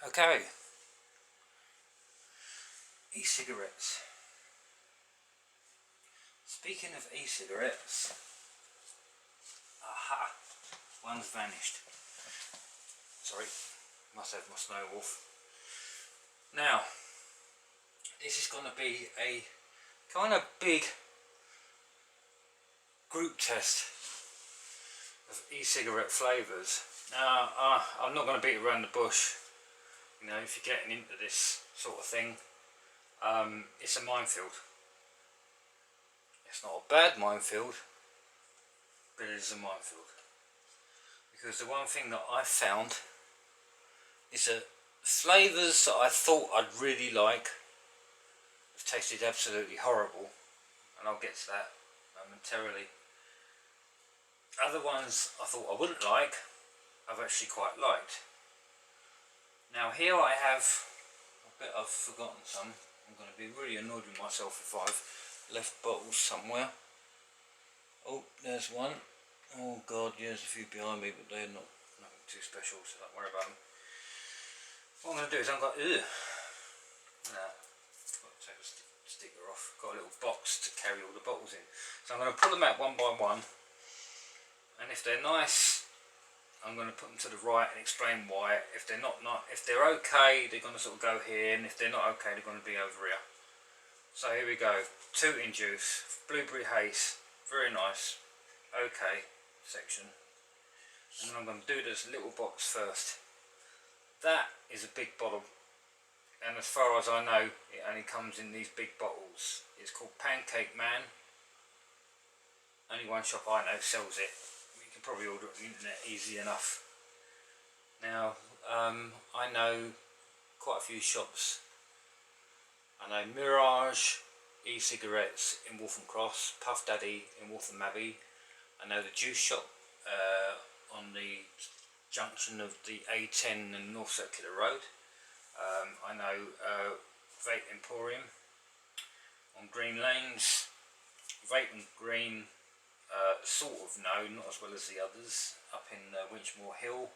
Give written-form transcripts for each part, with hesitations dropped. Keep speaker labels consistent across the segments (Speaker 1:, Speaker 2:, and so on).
Speaker 1: Okay, e-cigarettes. Speaking of e-cigarettes, aha, one's vanished. Sorry, must have my snow wolf. Now, this is going to be a kind of big group test of e-cigarette flavours. Now, I'm not going to beat around the bush. You know, if you're getting into this sort of thing, it's a minefield. It's not a bad minefield, but it is a minefield. Because the one thing that I found is that flavours that I thought I'd really like have tasted absolutely horrible, and I'll get to that momentarily. Other ones I thought I wouldn't like, I've actually quite liked. Now here I have, I bet I've forgotten some. I'm going to be really annoyed with myself if I've left bottles somewhere. Oh, there's one. Oh god, yeah, there's a few behind me, but they're nothing too special, so don't worry about them. What I'm going to do is I'm going to, got to take the sticker off. Got a little box to carry all the bottles in. So I'm going to pull them out one by one, and if they're nice, I'm going to put them to the right and explain why. If they're not, if they're okay, they're going to sort of go here, and if they're not okay, they're going to be over here. So here we go. Tootin Juice, Blueberry Haze, very nice. Okay, section. And then I'm going to do this little box first. That is a big bottle, and as far as I know, it only comes in these big bottles. It's called Pancake Man. Only one shop I know sells it. You can probably order it on the internet easy enough. Now, I know quite a few shops. I know Menage e-cigarettes in Waltham Cross, Puff Daddy in Waltham Abbey. I know the juice shop on the junction of the A10 and North Circular Road. I know Vape Emporium on Green Lanes, Vaping Green, sort of no, not as well as the others, up in Winchmore Hill.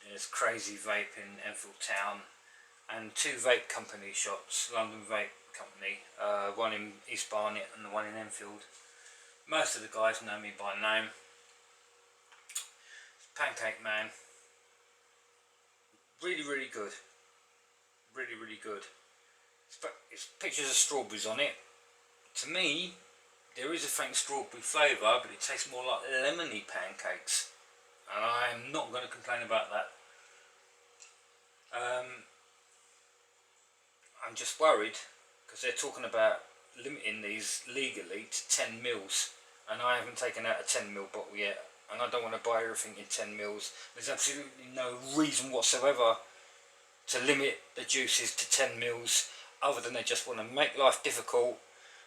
Speaker 1: There's Crazy Vape in Enfield Town, and two vape company shops, London Vape Company, one in East Barnet and the one in Enfield. Most of the guys know me by name. Pancake Man, really good, really good. It's pictures of strawberries on it. To me, there is a faint strawberry flavour, but it tastes more like lemony pancakes, and I'm not going to complain about that. I'm just worried because they're talking about limiting these legally to 10 mils, and I haven't taken out a 10 ml bottle yet, and I don't want to buy everything in 10 mils. There's absolutely no reason whatsoever to limit the juices to 10 mils, other than they just want to make life difficult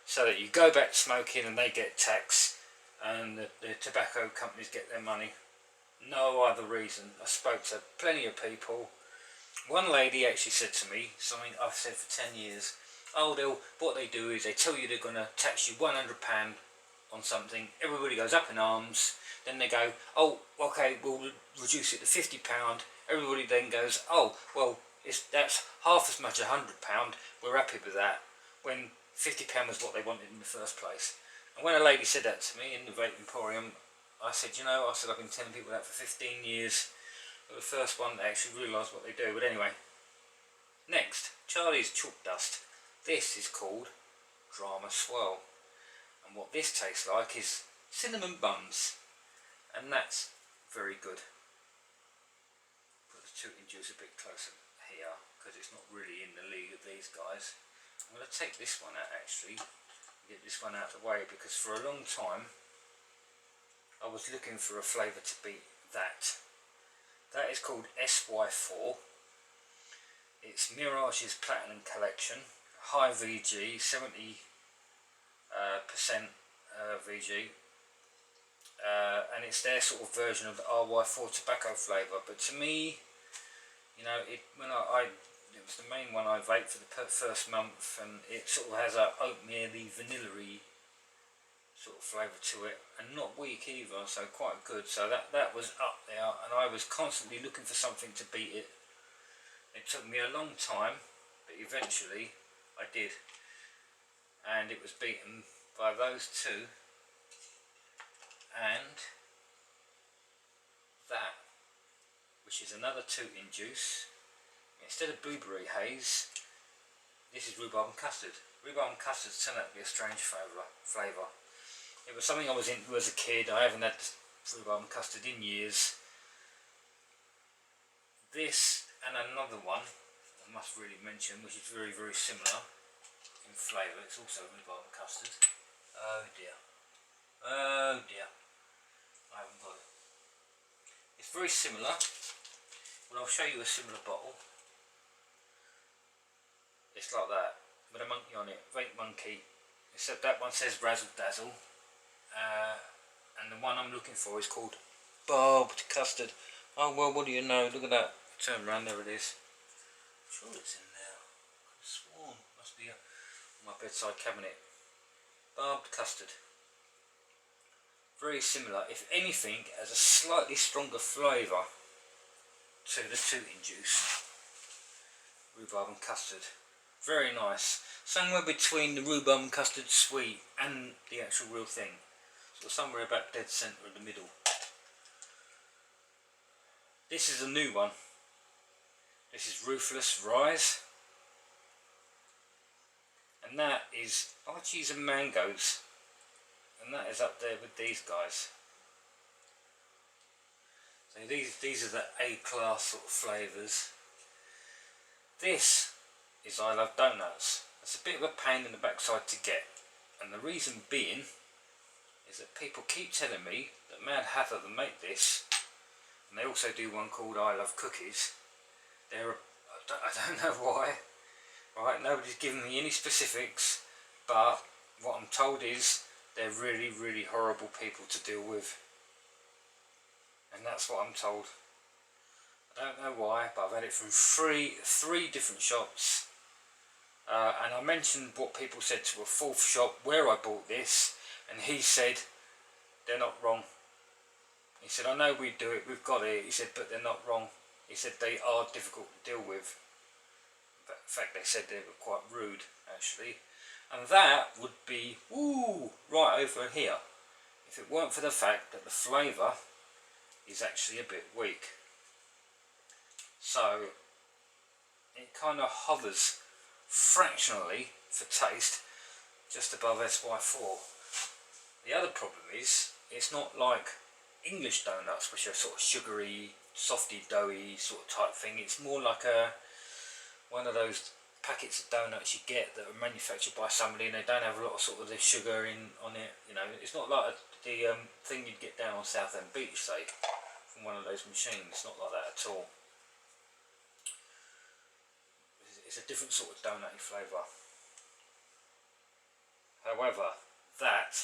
Speaker 1: so that you go back to smoking and they get tax and the tobacco companies get their money. No other reason. I spoke to plenty of people. One lady actually said to me something I've said for 10 years. Oh, what they do is they tell you they're going to tax you £100 on something. Everybody goes up in arms. Then they go, oh, okay, we'll reduce it to £50. Everybody then goes, oh, well, that's half as much, £100. We're happy with that. When £50 was what they wanted in the first place. And when a lady said that to me in the Vape Emporium, I said, you know, I've been telling people that for 15 years. But the first one that actually realised what they do. But anyway, next, Charlie's Chalk Dust. This is called Drama Swirl. And what this tastes like is cinnamon buns. And that's very good. Put the Tootin Juice a bit closer here, because it's not really in the league of these guys. I'm going to take this one out actually, get this one out of the way, because for a long time I was looking for a flavour to beat that. That is called SY4. It's Mirage's Platinum Collection, high VG, 70% VG, and it's their sort of version of the RY4 tobacco flavour. But to me, you know, it was the main one I vaped for the first month, and it sort of has a oatmeal-y, vanilla-y sort of flavour to it, and not weak either, so quite good. So that was up there, and I was constantly looking for something to beat it. It took me a long time, but eventually I did, and it was beaten by those two and that, which is another Tootin Juice. Instead of blueberry haze, this is rhubarb and custard. Rhubarb and custard turned out to be a strange flavour. It was something I was into as a kid. I haven't had rhubarb and custard in years. This and another one I must really mention, which is very, very similar in flavour. It's also rhubarb and custard. Oh dear. Oh dear. I haven't got it. It's very similar. Well, I'll show you a similar bottle. It's like that, with a monkey on it, Vapemunki. Except that one says Razzle Dazzle. And the one I'm looking for is called Barbed Custard. Oh well, what do you know? Look at that. Turn around, there it is. I'm sure it's in there. I could have sworn. Must be on my bedside cabinet. Barbed Custard. Very similar. If anything, has a slightly stronger flavour to the Tootin Juice. Rhubarb and custard. Very nice. Somewhere between the rhubarb and custard sweet and the actual real thing. So somewhere about dead centre in the middle. This is a new one. This is Ruthless Rise. And that is lychees and mangoes. And that is up there with these guys. So these are the A-class sort of flavours. This is I Love Donuts. It's a bit of a pain in the backside to get, and the reason being is that people keep telling me that Mad Hatter that make this, and they also do one called I Love Cookies. I don't know why, right? Nobody's given me any specifics, but what I'm told is they're really, really horrible people to deal with, and that's what I'm told. I don't know why, but I've had it from three different shops. And I mentioned what people said to a fourth shop where I bought this, and he said they're not wrong. He said, I know we do it, we've got it. He said, but they're not wrong. He said they are difficult to deal with. But in fact, they said they were quite rude, actually. And that would be right over here if it weren't for the fact that the flavour is actually a bit weak. So it kind of hovers fractionally for taste just above SY4. The other problem is it's not like English donuts, which are sort of sugary, softy, doughy sort of type thing. It's more like one of those packets of donuts you get that are manufactured by somebody and they don't have a lot of sort of the sugar on it. You know, it's not like the thing you'd get down on Southend Beach, say, from one of those machines. It's not like that at all. It's a different sort of donutty flavour. However, that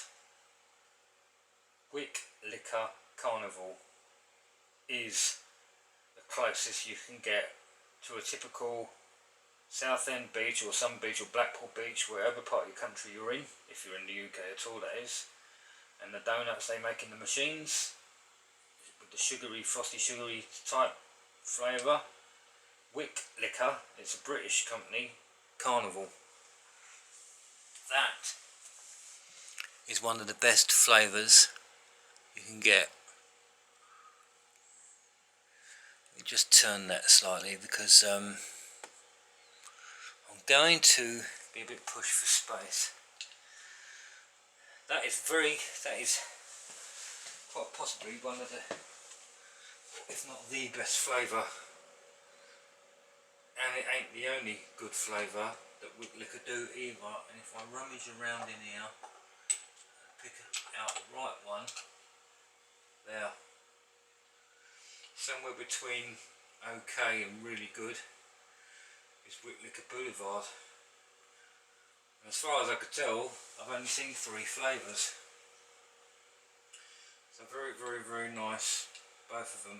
Speaker 1: Wick Liquor Carnival is the closest you can get to a typical Southend Beach or some beach or Blackpool Beach, wherever part of your country you're in, if you're in the UK at all, that is. And the donuts they make in the machines with the sugary, frosty, sugary type flavour. Wick Liquor, it's a British company, Carnival. That is one of the best flavours you can get. Let me just turn that slightly because I'm going to be a bit pushed for space. That is quite possibly one of the, if not the best flavour. And it ain't the only good flavour that Wick Liquor do either. And if I rummage around in here and pick out the right one, there, somewhere between okay and really good is Wick Liquor Boulevard. And as far as I could tell, I've only seen 3 flavours. So very, very, very nice, both of them.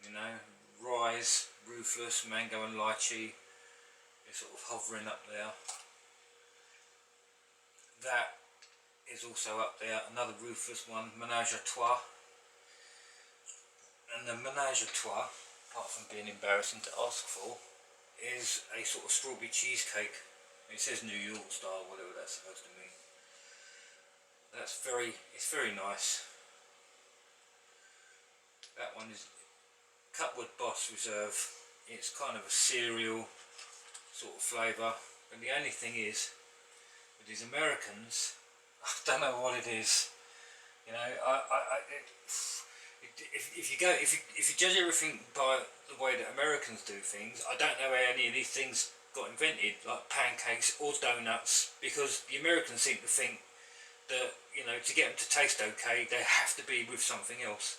Speaker 1: You know, Rise, Ruthless, mango and lychee, they're sort of hovering up there. That is also up there, another Ruthless one, Menage a Trois. And the Menage a Trois, apart from being embarrassing to ask for, is a sort of strawberry cheesecake. It says New York style, whatever that's supposed to mean. It's very nice. That one is Cutwood Boss Reserve. It's kind of a cereal sort of flavour, but the only thing is, with these Americans, I don't know what it is. You know, if you judge everything by the way that Americans do things, I don't know how any of these things got invented, like pancakes or donuts, because the Americans seem to think that, you know, to get them to taste okay, they have to be with something else,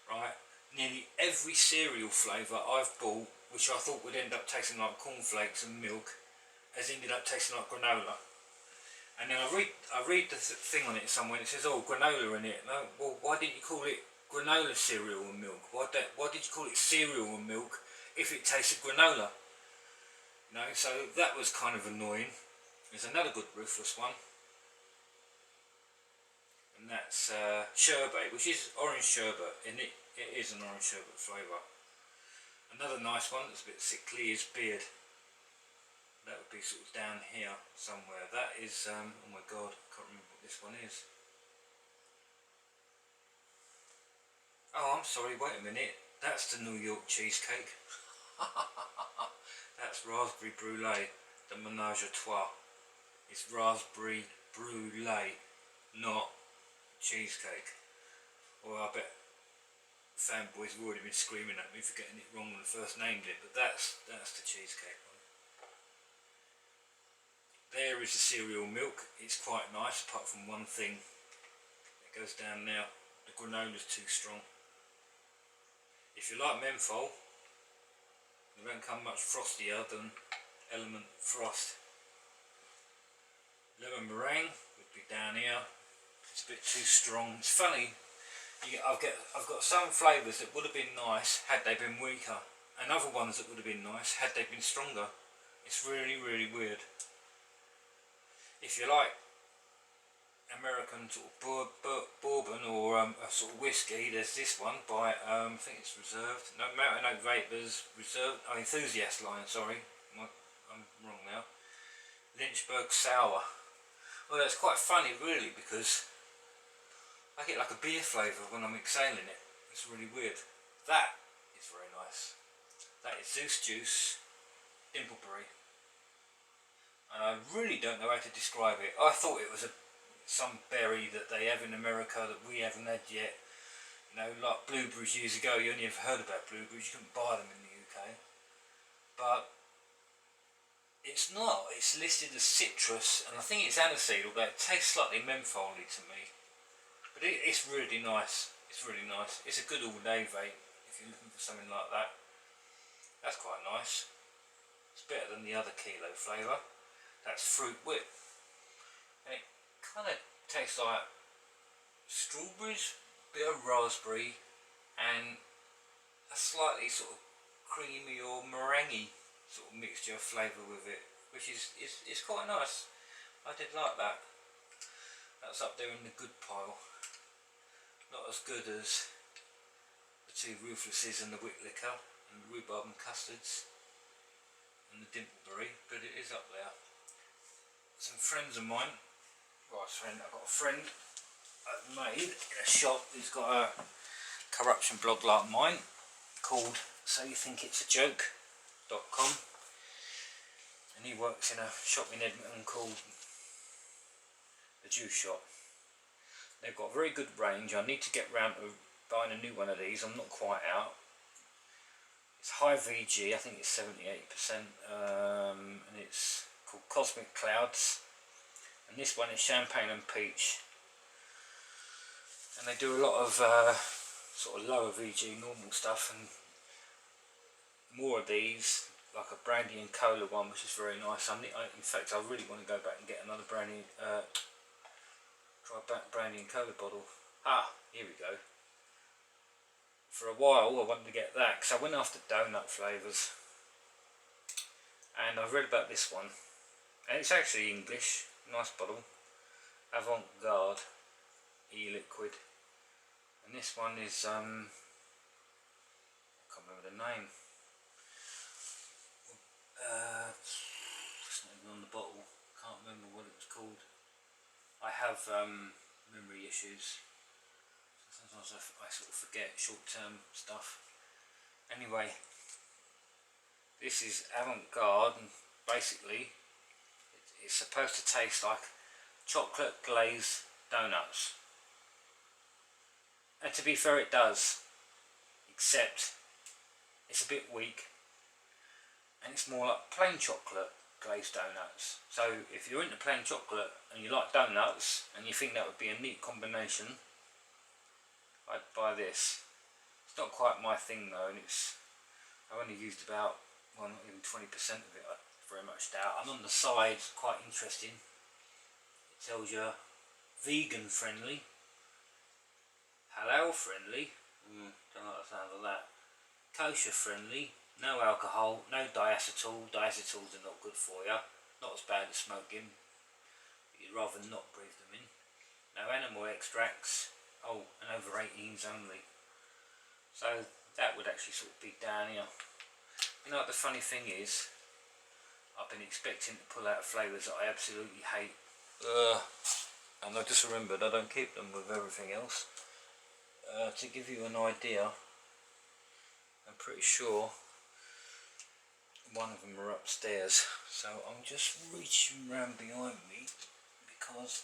Speaker 1: right? Nearly every cereal flavour I've bought, which I thought would end up tasting like cornflakes and milk, has ended up tasting like granola. And then I read the thing on it somewhere, and it says, oh, granola in it. No, well, why didn't you call it granola cereal and milk? Why did you call it cereal and milk if it tasted granola? You know, so that was kind of annoying. There's another good Ruthless one, and that's Sherbae, which is orange sherbet, and it is an orange sherbet flavour. Another nice one that's a bit sickly is Beard. That would be sort of down here somewhere. That is, oh my god, I can't remember what this one is. Oh, I'm sorry, wait a minute. That's the New York cheesecake. That's raspberry brulee, the Menage a Trois. It's raspberry brulee, not cheesecake. Well, I bet fanboys have already been screaming at me for getting it wrong when I first named it, but that's the cheesecake one. There is the cereal milk. It's quite nice, apart from one thing. It goes down now. The granola's too strong. If you like menthol, it won't come much frostier than Element Frost. Lemon meringue would be down here. It's a bit too strong. It's funny. I've got some flavours that would have been nice had they been weaker, and other ones that would have been nice had they been stronger. It's really, really weird. If you like American sort of bourbon or a sort of whiskey, there's this one by, I think it's Reserved, no, Mountain Oak Vapors, Reserved, oh, Enthusiast line, sorry, I'm wrong now, Lynchburg Sour. Well, that's quite funny really, because I get like a beer flavour when I'm exhaling it. It's really weird. That is very nice. That is Zeus Juice, Dimpleberry. And I really don't know how to describe it. I thought it was some berry that they have in America that we haven't had yet. You know, like blueberries years ago, you only ever heard about blueberries, you couldn't buy them in the UK. But it's not, it's listed as citrus, and I think it's aniseed, although it tastes slightly mentholy to me. But it's really nice, it's really nice. It's a good all-day vape, if you're looking for something like that. That's quite nice. It's better than the other kilo flavour. That's Fruit Whip, and it kind of tastes like strawberries, bit of raspberry, and a slightly sort of creamy or meringue sort of mixture of flavour with it, which is quite nice. I did like that. That's up there in the good pile. Not as good as the two Ruthlesses and the Wick Liquor and the Rhubarb and Custards and the Dimpleberry, but it is up there. Some friends of mine, I've got a friend I've made in a shop who's got a corruption blog like mine called So You Think It's a Joke.com, and he works in a shop in Edmonton called the Juice Shop. They've got a very good range. I need to get round to buying a new one of these. I'm not quite out. It's high VG, I think it's 78%, and it's called Cosmic Clouds, and this one is Champagne and Peach, and they do a lot of sort of lower VG normal stuff, and more of these, like a brandy and cola one, which is very nice. In fact, I really want to go back and get another brandy and cola bottle. Here we go. For a while I wanted to get that because I went after donut flavours, and I read about this one, and it's actually English, nice bottle, Avant-Garde e-liquid, and this one is I can't remember the name. It's not even on the bottle. Can't remember what it was called. I have memory issues. Sometimes I sort of forget short-term stuff. Anyway, this is Avant-Garde, and basically it's supposed to taste like chocolate glazed donuts. And to be fair, it does, except it's a bit weak, and it's more like plain chocolate glazed donuts. So if you're into plain chocolate and you like donuts and you think that would be a neat combination, I'd buy this. It's not quite my thing though, and I've only used about, well, not even 20% of it, I very much doubt. And on the side, quite interesting, it tells you vegan friendly, halal friendly, don't like the sound of that, kosher friendly, no alcohol, no diacetyl. Diacetyls are not good for you, not as bad as smoking, but you'd rather not breathe them in. No animal extracts, and over 18s only. So that would actually sort of be down here. You know what the funny thing is? I've been expecting to pull out flavours that I absolutely hate. And I just remembered I don't keep them with everything else. To give you an idea, I'm pretty sure one of them are upstairs. So I'm just reaching round behind me because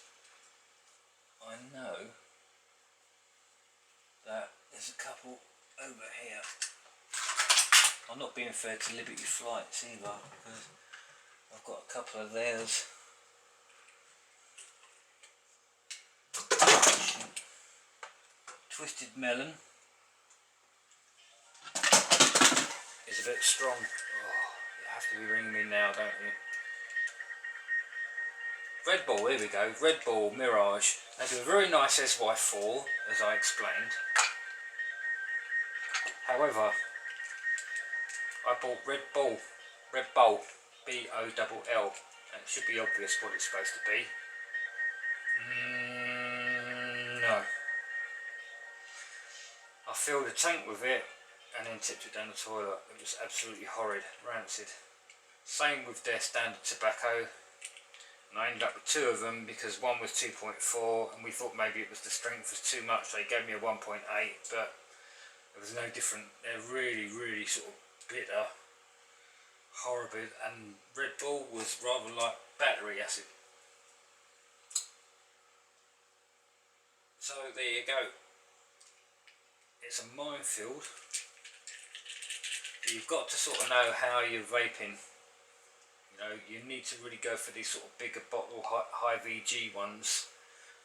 Speaker 1: I know that there's a couple over here. I'm not being fair to Liberty Flights either, because I've got a couple of theirs. Twisted Melon is a bit strong. Oh, you have to be ringing me now, don't you? Red Bull, here we go. Red Bull Mirage. They do a very nice SY4, as I explained. However, I bought Red Bull, B-O-L-L, and it should be obvious what it's supposed to be. No. I filled a tank with it and then tipped it down the toilet. It was absolutely horrid, rancid. Same with their standard tobacco, and I ended up with two of them because one was 2.4 and we thought maybe it was the strength was too much. They gave me a 1.8, but it was no different. They're really, really sort of bitter, horrible, and Red Bull was rather like battery acid. So there you go. It's a minefield. You've got to sort of know how you're vaping. You know, you need to really go for these sort of bigger bottle, high VG ones.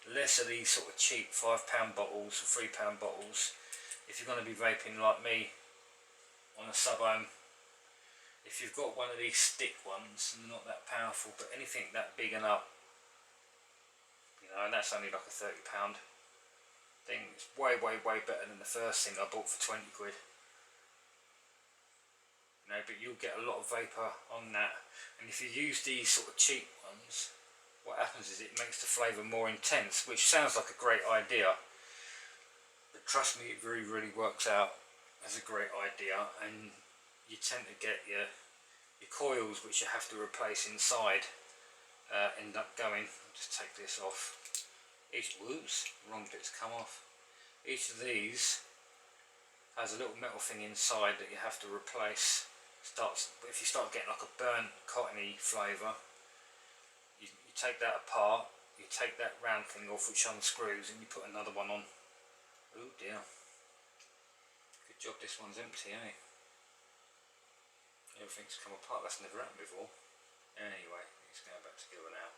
Speaker 1: Less of these sort of cheap £5 bottles or £3 bottles. If you're going to be vaping like me on a sub-ohm, if you've got one of these stick ones, they're not that powerful, but anything that big and up, you know, and that's only like a £30 thing. It's way, way, way better than the first thing I bought for 20 quid. You know, but you'll get a lot of vapour on that. And if you use these sort of cheap ones, what happens is it makes the flavour more intense, which sounds like a great idea. But trust me, it really, really works out as a great idea, and you tend to get your coils, which you have to replace inside, end up going. I'll just take this off. Whoops, wrong bit's come off. Each of these has a little metal thing inside that you have to replace. If you start getting like a burnt cottony flavour, you take that apart, you take that round thing off which unscrews, and you put another one on. Oh dear. Good job this one's empty, eh? Everything's come apart. That's never happened before. Anyway, it's going back together now.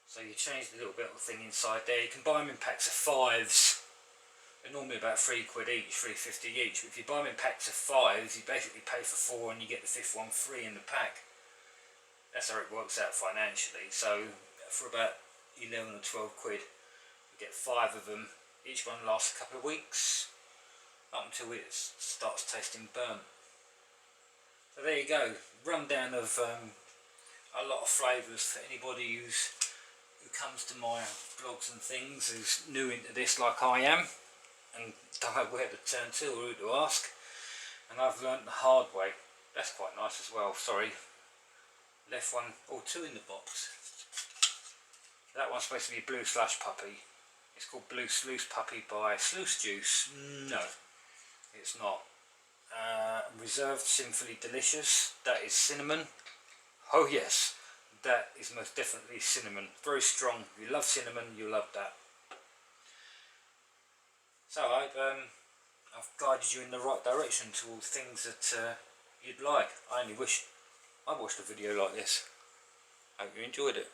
Speaker 1: So you change the little metal thing inside there. You can buy them in packs of 5s. They're normally about £3 each, £3.50 each. But if you buy them in packs of 5s, you basically pay for 4 and you get the 5th one free in the pack. That's how it works out financially. So for about 11 or 12 quid, you get 5 of them. Each one lasts a couple of weeks, up until it starts tasting burnt. So there you go, rundown of a lot of flavours for anybody who comes to my blogs and things, who's new into this like I am and don't know where to turn to or who to ask, and I've learnt the hard way. That's quite nice as well. Sorry, left one or two in the box. That one's supposed to be Blue Slush Puppy. It's called Blue Sluice Puppy by Zeus Juice. No, it's not. Reserved Sinfully Delicious. That is cinnamon. Oh yes, that is most definitely cinnamon. Very strong. If you love cinnamon, you'll love that. So I hope I've guided you in the right direction to all things that you'd like. I only wish I watched a video like this. Hope you enjoyed it.